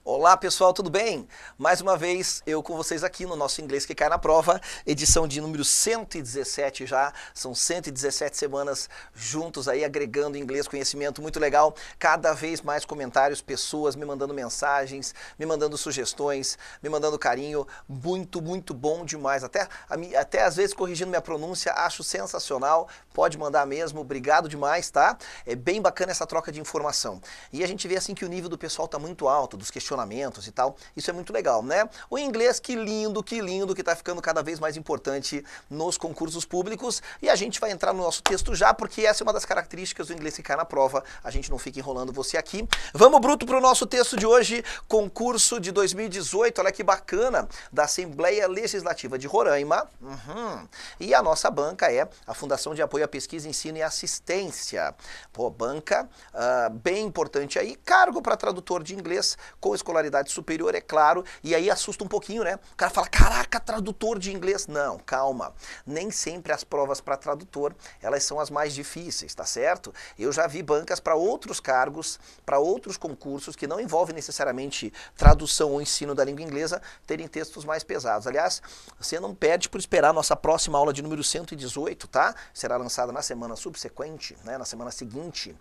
Olá pessoal, tudo bem? Mais uma vez eu com vocês aqui no nosso Inglês que Cai na Prova, edição de número 117 já, são 117 semanas juntos aí agregando inglês, conhecimento muito legal, cada vez mais comentários, pessoas me mandando mensagens, me mandando sugestões, me mandando carinho, muito bom demais, até às vezes corrigindo minha pronúncia, acho sensacional, pode mandar mesmo, obrigado demais, tá? É bem bacana essa troca de informação. E a gente vê assim que o nível do pessoal tá muito alto, dos questionamentos e tal, isso é muito legal, né? O inglês, que lindo, que tá ficando cada vez mais importante nos concursos públicos, e a gente vai entrar no nosso texto já, porque essa é uma das características do inglês que cai na prova, a gente não fica enrolando você aqui. Vamos bruto pro nosso texto de hoje, concurso de 2018, olha que bacana, da Assembleia Legislativa de Roraima, e a nossa banca é a Fundação de Apoio à Pesquisa, Ensino e Assistência. Pô, banca bem importante aí, cargo para tradutor de inglês com escolaridade superior, é claro, e aí assusta um pouquinho, né? O cara fala, caraca, tradutor de inglês. Não, calma, nem sempre as provas para tradutor, elas são as mais difíceis, tá certo? Eu já vi bancas para outros cargos, para outros concursos que não envolvem necessariamente tradução ou ensino da língua inglesa, terem textos mais pesados. Aliás, você não perde por esperar a nossa próxima aula de número 118, tá? Será lançada na semana subsequente, né? Na semana seguinte,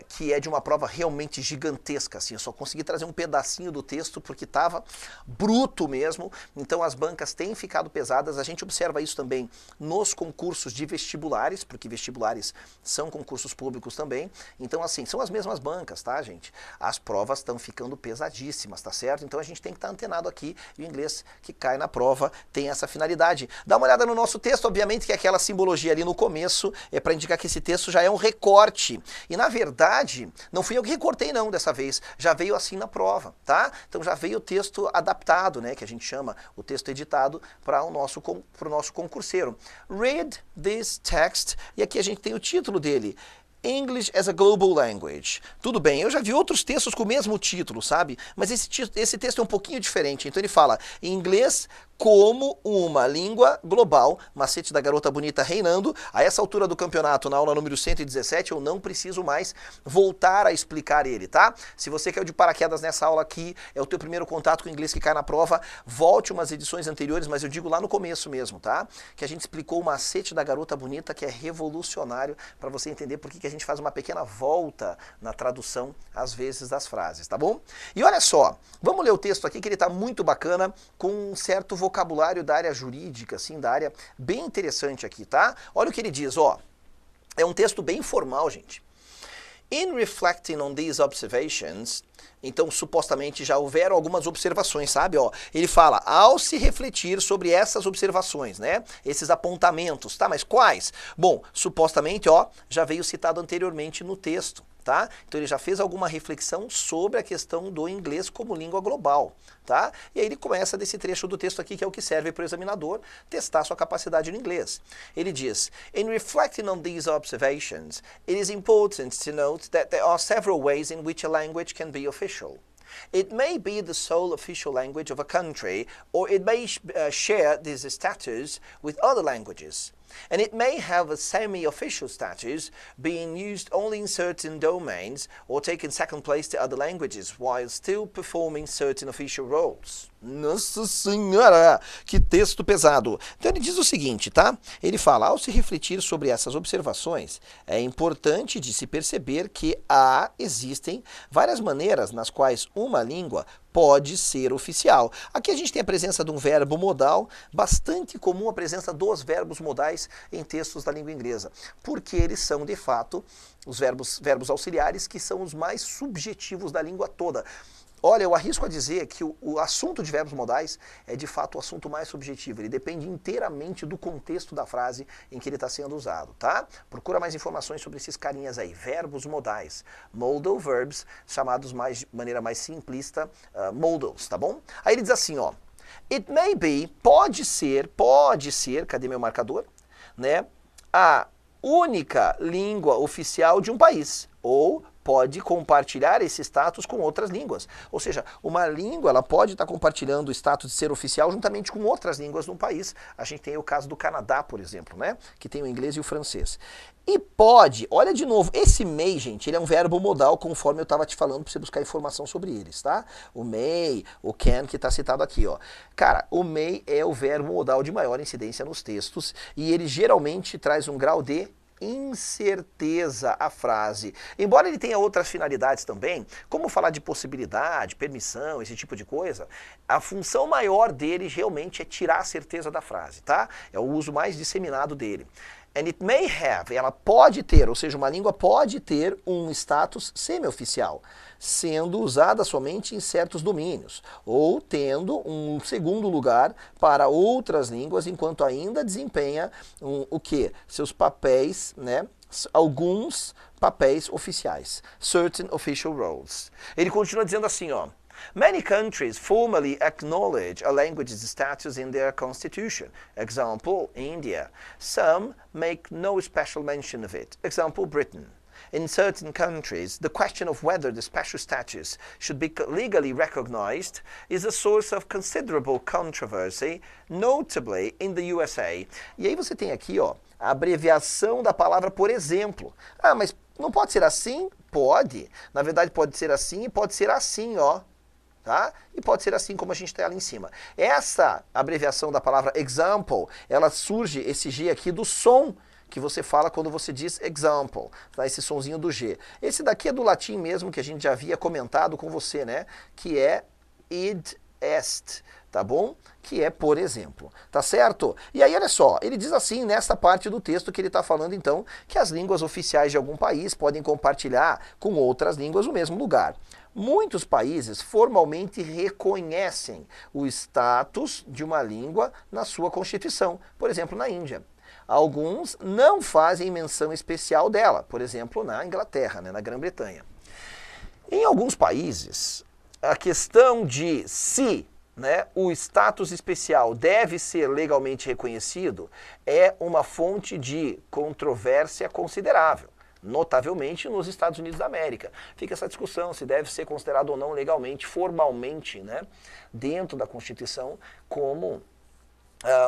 que é de uma prova realmente gigantesca, assim, eu só consegui trazer um pedacinho do texto porque estava bruto mesmo, então as bancas têm ficado pesadas, a gente observa isso também nos concursos de vestibulares, porque vestibulares são concursos públicos também, então assim, são as mesmas bancas, tá gente? As provas estão ficando pesadíssimas, tá certo? Então a gente tem que estar antenado aqui, e o inglês que cai na prova tem essa finalidade. Dá uma olhada no nosso texto, obviamente que aquela simbologia ali no começo é para indicar que esse texto já é um recorte, e na verdade, não fui eu que recortei não dessa vez, já veio assim na prova, tá? Então já veio o texto adaptado, né, que a gente chama o texto editado para o nosso concurseiro. Read this text, e aqui a gente tem o título dele, English as a Global Language. Tudo bem, eu já vi outros textos com o mesmo título, sabe? Mas esse texto é um pouquinho diferente. Então ele fala, inglês como uma língua global, macete da garota bonita reinando. A essa altura do campeonato, na aula número 117, eu não preciso mais voltar a explicar ele, tá? Se você quer de paraquedas nessa aula aqui, é o teu primeiro contato com o inglês que cai na prova, volte umas edições anteriores, mas eu digo lá no começo mesmo, tá? Que a gente explicou o macete da garota bonita, que é revolucionário para você entender por que a gente faz uma pequena volta na tradução, às vezes, das frases, tá bom? E olha só, vamos ler o texto aqui, que ele tá muito bacana, com um certo vocabulário da área jurídica, assim, da área bem interessante aqui, tá? Olha o que ele diz, ó. É um texto bem formal, gente. In reflecting on these observations, então supostamente já houveram algumas observações, sabe? Ó, ele fala, ao se refletir sobre essas observações, né? Esses apontamentos, tá? Mas quais? Bom, supostamente, ó, já veio citado anteriormente no texto. Tá? Então ele já fez alguma reflexão sobre a questão do inglês como língua global, tá? E aí ele começa desse trecho do texto aqui, que é o que serve para o examinador testar sua capacidade no inglês. Ele diz, in reflecting on these observations, it is important to note that there are several ways in which a language can be official. It may be the sole official language of a country, or it may share this status with other languages. And it may have a semi-official status, being used only in certain domains or taking second place to other languages, while still performing certain official roles. Nossa senhora, que texto pesado. Então ele diz o seguinte, tá? Ele fala, ao se refletir sobre essas observações, é importante de se perceber que existem várias maneiras nas quais uma língua pode ser oficial. Aqui a gente tem a presença de um verbo modal, bastante comum a presença dos verbos modais em textos da língua inglesa, porque eles são, de fato, os verbos auxiliares que são os mais subjetivos da língua toda. Olha, eu arrisco a dizer que o assunto de verbos modais é de fato o assunto mais subjetivo, ele depende inteiramente do contexto da frase em que ele está sendo usado, tá? Procura mais informações sobre esses carinhas aí, verbos modais, modal verbs, chamados de maneira mais simplista, modals, tá bom? Aí ele diz assim, ó, it may be, pode ser, cadê meu marcador? Né? A única língua oficial de um país, ou pode compartilhar esse status com outras línguas. Ou seja, uma língua ela pode estar compartilhando o status de ser oficial juntamente com outras línguas no país. A gente tem o caso do Canadá, por exemplo, né? Que tem o inglês e o francês. E pode, olha de novo, esse may, gente, ele é um verbo modal, conforme eu estava te falando para você buscar informação sobre eles, tá? O may, o can, que está citado aqui, ó. Cara, o may é o verbo modal de maior incidência nos textos e ele geralmente traz um grau de incerteza à frase. Embora ele tenha outras finalidades também, como falar de possibilidade, permissão, esse tipo de coisa, a função maior dele realmente é tirar a certeza da frase, tá? É o uso mais disseminado dele. And it may have, ela pode ter, ou seja, uma língua pode ter um status semi-oficial, sendo usada somente em certos domínios, ou tendo um segundo lugar para outras línguas, enquanto ainda desempenha o quê? Seus papéis, né? Alguns papéis oficiais. Certain official roles. Ele continua dizendo assim, ó. Many countries formally acknowledge a language's status in their constitution. Example, India. Some make no special mention of it. Example, Britain. In certain countries, the question of whether the special status should be legally recognized is a source of considerable controversy, notably in the USA. E aí você tem aqui, ó, a abreviação da palavra por exemplo. Ah, mas não pode ser assim? Pode. Na verdade, pode ser assim e pode ser assim, ó. Tá? E pode ser assim como a gente tem ali em cima. Essa abreviação da palavra example, ela surge, esse G aqui, do som que você fala quando você diz example, tá? Esse sonzinho do G. Esse daqui é do latim mesmo, que a gente já havia comentado com você, né? Que é id est, tá bom? Que é por exemplo, tá certo? E aí olha só, ele diz assim nessa parte do texto que ele está falando então, que as línguas oficiais de algum país podem compartilhar com outras línguas o mesmo lugar. Muitos países formalmente reconhecem o status de uma língua na sua Constituição, por exemplo, na Índia. Alguns não fazem menção especial dela, por exemplo, na Inglaterra, né, na Grã-Bretanha. Em alguns países, a questão de se, né, o status especial deve ser legalmente reconhecido é uma fonte de controvérsia considerável. Notavelmente nos Estados Unidos da América. Fica essa discussão se deve ser considerado ou não legalmente, formalmente, né, dentro da Constituição, como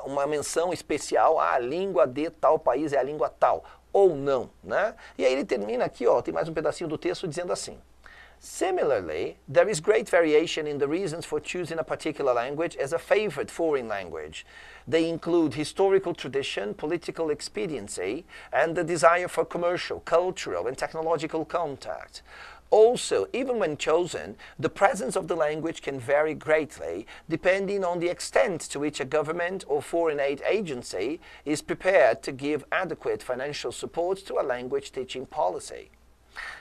uma menção especial à língua de tal país, é a língua tal, ou não, né? E aí ele termina aqui, ó, tem mais um pedacinho do texto dizendo assim. Similarly, there is great variation in the reasons for choosing a particular language as a favorite foreign language. They include historical tradition, political expediency, and the desire for commercial, cultural, and technological contact. Also, even when chosen, the presence of the language can vary greatly depending on the extent to which a government or foreign aid agency is prepared to give adequate financial support to a language teaching policy.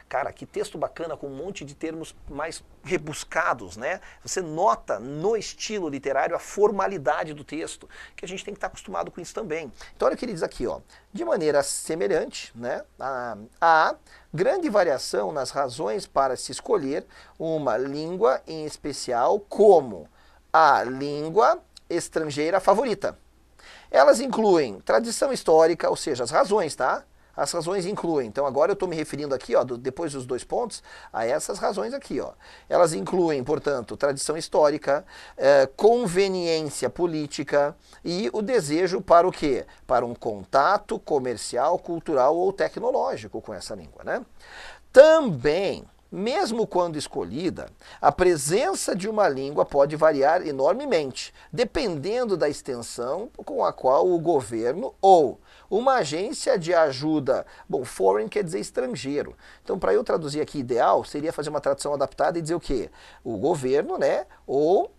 Cara, que texto bacana com um monte de termos mais rebuscados, né? Você nota no estilo literário a formalidade do texto, que a gente tem que estar acostumado com isso também. Então olha o que ele diz aqui, ó. De maneira semelhante, né, há grande variação nas razões para se escolher uma língua em especial como a língua estrangeira favorita. Elas incluem tradição histórica, ou seja, as razões, tá? As razões incluem, então agora eu estou me referindo aqui, ó, depois dos dois pontos, a essas razões aqui, ó. Elas incluem, portanto, tradição histórica, conveniência política e o desejo para o quê? Para um contato comercial, cultural ou tecnológico com essa língua, né? Também, mesmo quando escolhida, a presença de uma língua pode variar enormemente, dependendo da extensão com a qual o governo ou uma agência de ajuda, bom, foreign quer dizer estrangeiro. Então, para eu traduzir aqui ideal, seria fazer uma tradução adaptada e dizer o quê? O governo, né, ou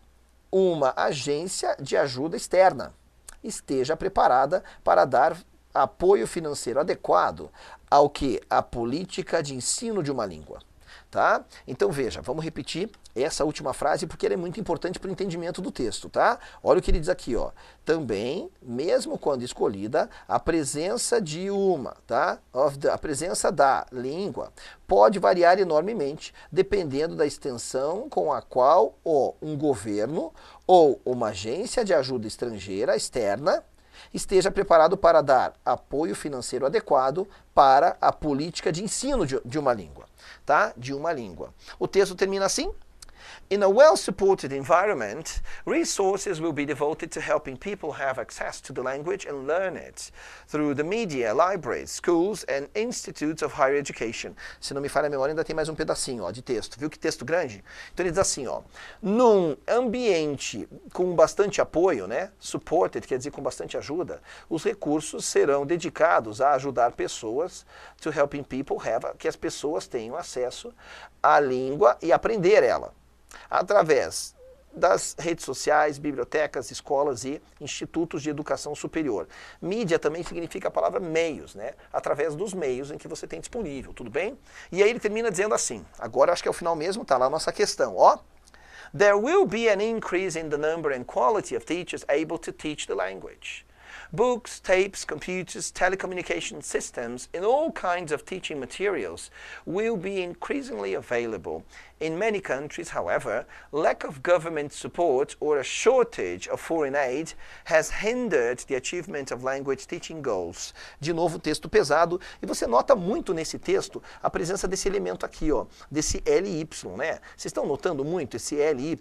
uma agência de ajuda externa esteja preparada para dar apoio financeiro adequado ao que? A política de ensino de uma língua. Tá? Então veja, vamos repetir essa última frase porque ela é muito importante para o entendimento do texto, tá? Olha o que ele diz aqui, ó. Também, mesmo quando escolhida, a presença de uma, tá? A presença da língua pode variar enormemente, dependendo da extensão com a qual um governo ou uma agência de ajuda estrangeira externa esteja preparado para dar apoio financeiro adequado para a política de ensino de uma língua. tá? De uma língua. O texto termina assim: In a well-supported environment, resources will be devoted to helping people have access to the language and learn it through the media, libraries, schools and institutes of higher education. Se não me falha a memória, ainda tem mais um pedacinho, ó, de texto. Viu que texto grande? Então ele diz assim, ó, num ambiente com bastante apoio, né, supported quer dizer com bastante ajuda, os recursos serão dedicados a ajudar pessoas, to helping people have, que as pessoas tenham acesso à língua e aprender ela, através das redes sociais, bibliotecas, escolas e institutos de educação superior. Mídia também significa a palavra meios, né? Através dos meios em que você tem disponível, tudo bem? E aí ele termina dizendo assim, agora acho que é o final mesmo, tá lá a nossa questão, ó. There will be an increase in the number and quality of teachers able to teach the language. Books, tapes, computers, telecommunication systems, and all kinds of teaching materials will be increasingly available. In many countries, however, lack of government support or a shortage of foreign aid has hindered the achievement of language teaching goals. De novo, texto pesado, e você nota muito nesse texto a presença desse elemento aqui, ó, desse LY, né? Vocês estão notando muito esse LY?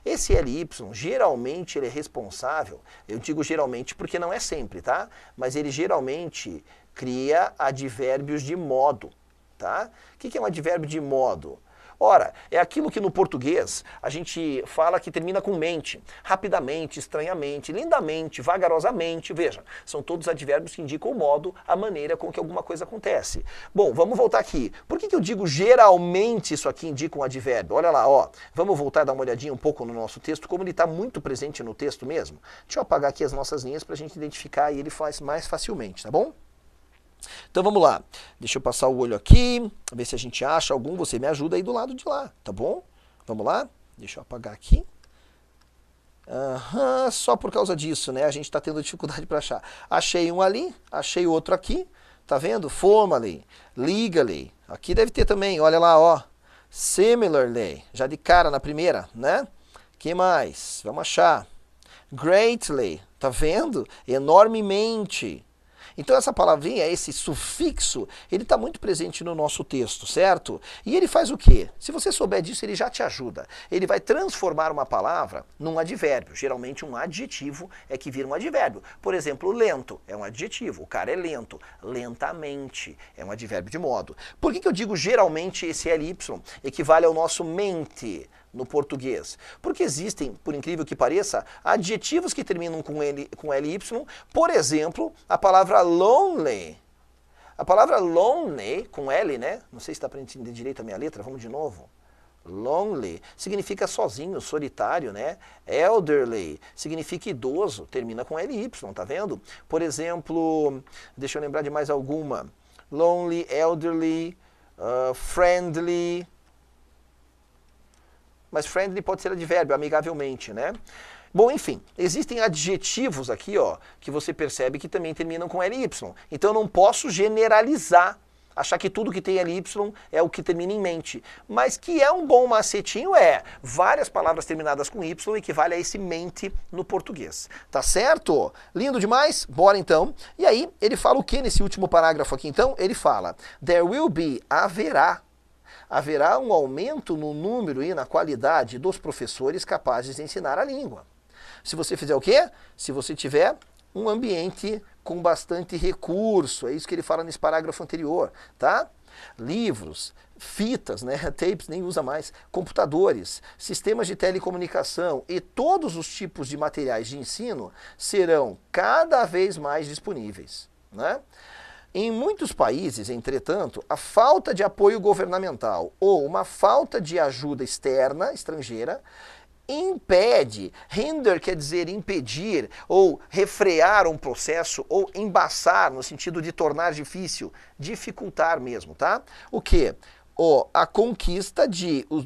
Esse LY, geralmente, ele é responsável, eu digo geralmente porque não é sempre, tá? Mas ele geralmente cria advérbios de modo, tá? O que é um advérbio de modo? Ora, é aquilo que no português a gente fala que termina com mente, rapidamente, estranhamente, lindamente, vagarosamente, veja, são todos advérbios que indicam o modo, a maneira com que alguma coisa acontece. Bom, vamos voltar aqui. Por que eu digo geralmente isso aqui indica um advérbio? Olha lá, ó, vamos voltar a dar uma olhadinha um pouco no nosso texto, como ele está muito presente no texto mesmo. Deixa eu apagar aqui as nossas linhas para a gente identificar e ele faz mais facilmente, tá bom? Então vamos lá, deixa eu passar o olho aqui, ver se a gente acha algum, você me ajuda aí do lado de lá, tá bom? Vamos lá, deixa eu apagar aqui. Só por causa disso, né, a gente está tendo dificuldade para achar. Achei um ali, achei outro aqui, tá vendo? Formally, legally, aqui deve ter também, olha lá, ó, similarly, já de cara na primeira, né? Que mais? Vamos achar. Greatly, tá vendo? Enormemente. Então essa palavrinha, esse sufixo, ele está muito presente no nosso texto, certo? E ele faz o quê? Se você souber disso, ele já te ajuda. Ele vai transformar uma palavra num advérbio. Geralmente um adjetivo é que vira um advérbio. Por exemplo, lento é um adjetivo. O cara é lento. Lentamente é um advérbio de modo. Por que eu digo geralmente esse LY equivale ao nosso mente no português? Porque existem, por incrível que pareça, adjetivos que terminam com LY, por exemplo, a palavra lonely. A palavra lonely, com L, né? Não sei se está para entender direito a minha letra, vamos de novo. Lonely significa sozinho, solitário, né? Elderly significa idoso, termina com LY, tá vendo? Por exemplo, deixa eu lembrar de mais alguma. Lonely, elderly, friendly. Mas friendly pode ser advérbio, amigavelmente, né? Bom, enfim, existem adjetivos aqui, ó, que você percebe que também terminam com LY. Então eu não posso generalizar, achar que tudo que tem LY é o que termina em mente. Mas que é um bom macetinho, várias palavras terminadas com Y equivale a esse mente no português. Tá certo? Lindo demais? Bora então. E aí, ele fala o que nesse último parágrafo aqui então? Ele fala, there will be, haverá um aumento no número e na qualidade dos professores capazes de ensinar a língua. Se você fizer o quê? Se você tiver um ambiente com bastante recurso, é isso que ele fala nesse parágrafo anterior, tá? Livros, fitas, né? Tapes nem usa mais, computadores, sistemas de telecomunicação e todos os tipos de materiais de ensino serão cada vez mais disponíveis, né? Em muitos países, entretanto, a falta de apoio governamental ou uma falta de ajuda externa, estrangeira, impede, hinder quer dizer impedir, ou refrear um processo, ou embaçar, no sentido de tornar difícil, dificultar mesmo, tá? O quê? A conquista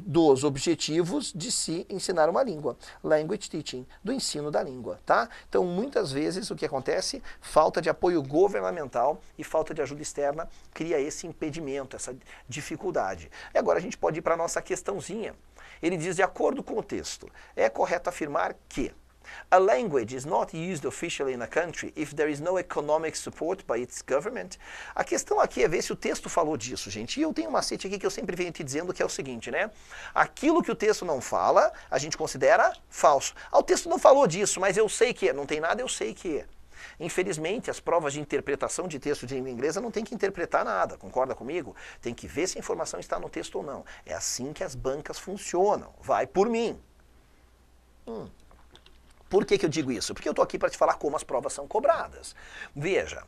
dos objetivos de se ensinar uma língua. Language teaching, do ensino da língua, tá? Então, muitas vezes, o que acontece? Falta de apoio governamental e falta de ajuda externa cria esse impedimento, essa dificuldade. E agora a gente pode ir para a nossa questãozinha. Ele diz, de acordo com o texto, é correto afirmar que A language is not used officially in a country if there is no economic support by its government. A questão aqui é ver se o texto falou disso, gente. E eu tenho um macete aqui que eu sempre venho te dizendo, que é o seguinte, né? Aquilo que o texto não fala, a gente considera falso. Ah, o texto não falou disso, mas eu sei que é. Não tem nada, eu sei que é. Infelizmente, as provas de interpretação de texto de língua inglesa não tem que interpretar nada, concorda comigo? Tem que ver se a informação está no texto ou não. É assim que as bancas funcionam. Vai por mim. Por que eu digo isso? Porque eu estou aqui para te falar como as provas são cobradas. Veja,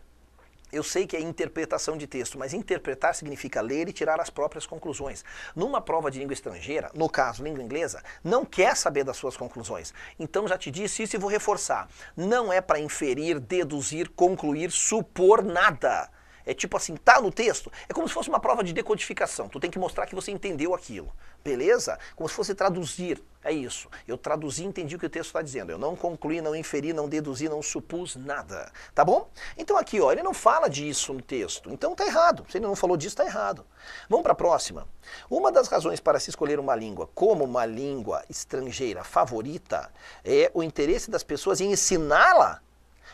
eu sei que é interpretação de texto, mas interpretar significa ler e tirar as próprias conclusões. Numa prova de língua estrangeira, no caso língua inglesa, não quer saber das suas conclusões. Então já te disse isso e vou reforçar. Não é para inferir, deduzir, concluir, supor nada. É tipo assim, tá no texto, é como se fosse uma prova de decodificação. Tu tem que mostrar que você entendeu aquilo, beleza? Como se fosse traduzir, é isso. Eu traduzi e entendi o que o texto está dizendo. Eu não concluí, não inferi, não deduzi, não supus nada, tá bom? Então aqui, ó, ele não fala disso no texto, então tá errado. Se ele não falou disso, tá errado. Vamos para a próxima. Uma das razões para se escolher uma língua como uma língua estrangeira favorita é o interesse das pessoas em ensiná-la.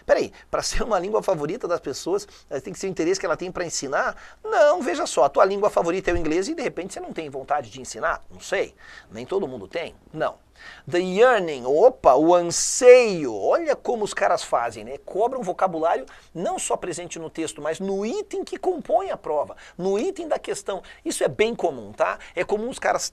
Peraí, para ser uma língua favorita das pessoas, tem que ser o interesse que ela tem para ensinar? Não, veja só, a tua língua favorita é o inglês e de repente você não tem vontade de ensinar? Não sei, nem todo mundo tem? Não. The yearning, opa, o anseio, olha como os caras fazem, né? Cobram vocabulário não só presente no texto, mas no item que compõe a prova, no item da questão. Isso é bem comum, tá? É comum os caras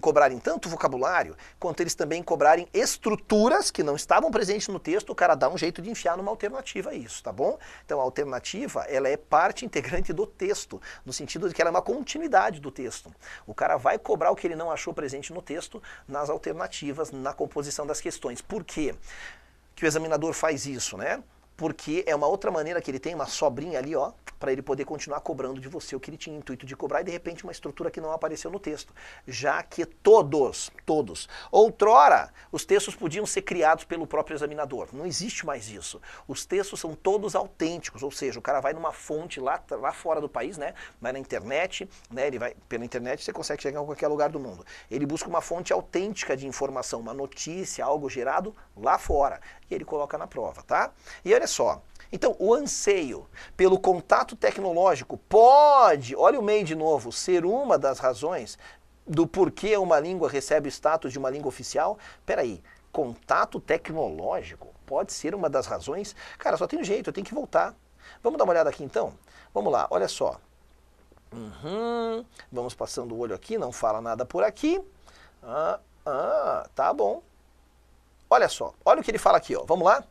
cobrarem tanto vocabulário, quanto eles também cobrarem estruturas que não estavam presentes no texto, o cara dá um jeito de enfiar numa alternativa a isso, tá bom? Então a alternativa, ela é parte integrante do texto, no sentido de que ela é uma continuidade do texto. O cara vai cobrar o que ele não achou presente no texto nas alternativas, na composição das questões. Por quê que o examinador faz isso, né? Porque é uma outra maneira que ele tem, uma sobrinha ali, ó, para ele poder continuar cobrando de você o que ele tinha intuito de cobrar e de repente uma estrutura que não apareceu no texto. Já que todos, outrora, os textos podiam ser criados pelo próprio examinador. Não existe mais isso. Os textos são todos autênticos, ou seja, o cara vai numa fonte lá fora do país, né? Vai na internet, né? Ele vai pela internet, você consegue chegar em qualquer lugar do mundo. Ele busca uma fonte autêntica de informação, uma notícia, algo gerado lá fora, e ele coloca na prova, tá? E olha só, então o anseio pelo contato tecnológico pode, olha o MEI de novo, ser uma das razões do porquê uma língua recebe o status de uma língua oficial. Peraí, contato tecnológico pode ser uma das razões? Cara, só tem um jeito, eu tenho que voltar. Vamos dar uma olhada aqui então? Vamos lá, olha só. Vamos passando o olho aqui, não fala nada por aqui. Tá bom. Olha só, olha o que ele fala aqui, ó. Vamos lá?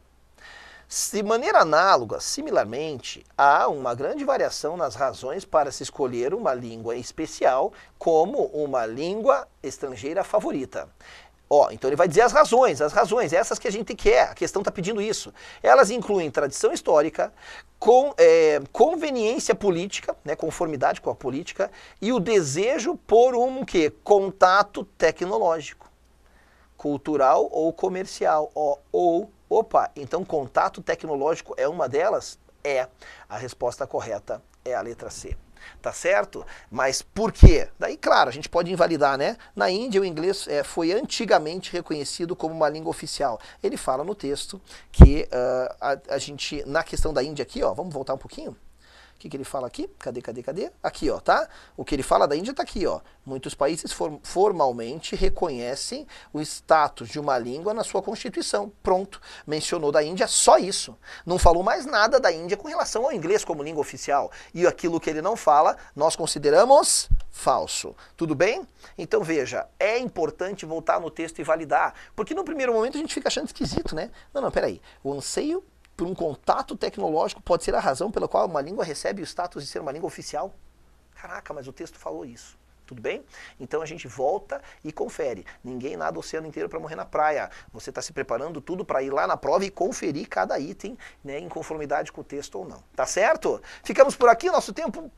De maneira análoga, similarmente, há uma grande variação nas razões para se escolher uma língua especial como uma língua estrangeira favorita. Ó, então ele vai dizer as razões, essas que a gente quer, a questão está pedindo isso. Elas incluem tradição histórica, conveniência política, né, conformidade com a política, e o desejo por um quê? Contato tecnológico, cultural ou comercial, opa, então contato tecnológico é uma delas? É. A resposta correta é a letra C. Tá certo? Mas por quê? Daí, claro, a gente pode invalidar, né? Na Índia, o inglês foi antigamente reconhecido como uma língua oficial. Ele fala no texto que a gente, na questão da Índia aqui, ó, vamos voltar um pouquinho? O que ele fala aqui? Cadê? Aqui, ó, tá? O que ele fala da Índia tá aqui, ó. Muitos países formalmente reconhecem o status de uma língua na sua Constituição. Pronto. Mencionou da Índia só isso. Não falou mais nada da Índia com relação ao inglês como língua oficial. E aquilo que ele não fala, nós consideramos falso. Tudo bem? Então veja, é importante voltar no texto e validar. Porque no primeiro momento a gente fica achando esquisito, né? Não, peraí. O anseio por um contato tecnológico pode ser a razão pela qual uma língua recebe o status de ser uma língua oficial? Caraca, mas o texto falou isso. Tudo bem? Então a gente volta e confere. Ninguém nada o oceano inteiro para morrer na praia. Você está se preparando tudo para ir lá na prova e conferir cada item, né, em conformidade com o texto ou não. Tá certo? Ficamos por aqui, nosso tempo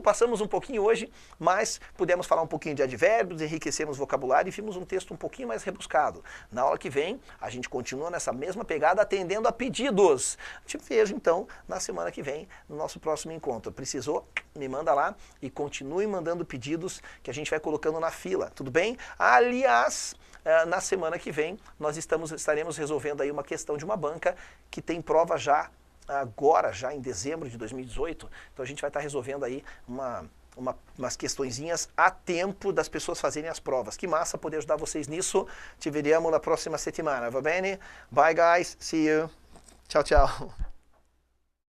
passamos um pouquinho hoje, mas pudemos falar um pouquinho de advérbios, enriquecemos o vocabulário e vimos um texto um pouquinho mais rebuscado. Na aula que vem, a gente continua nessa mesma pegada, atendendo a pedidos. Te vejo então na semana que vem, no nosso próximo encontro. Precisou? Me manda lá e continue mandando pedidos que a gente vai colocando na fila, tudo bem? Aliás, na semana que vem, nós estaremos resolvendo aí uma questão de uma banca que tem prova já agora, já em dezembro de 2018, então a gente vai estar resolvendo aí umas questõezinhas a tempo das pessoas fazerem as provas. Que massa poder ajudar vocês nisso. Te veremos na próxima semana, va bene? Bye guys, see you. Tchau, tchau.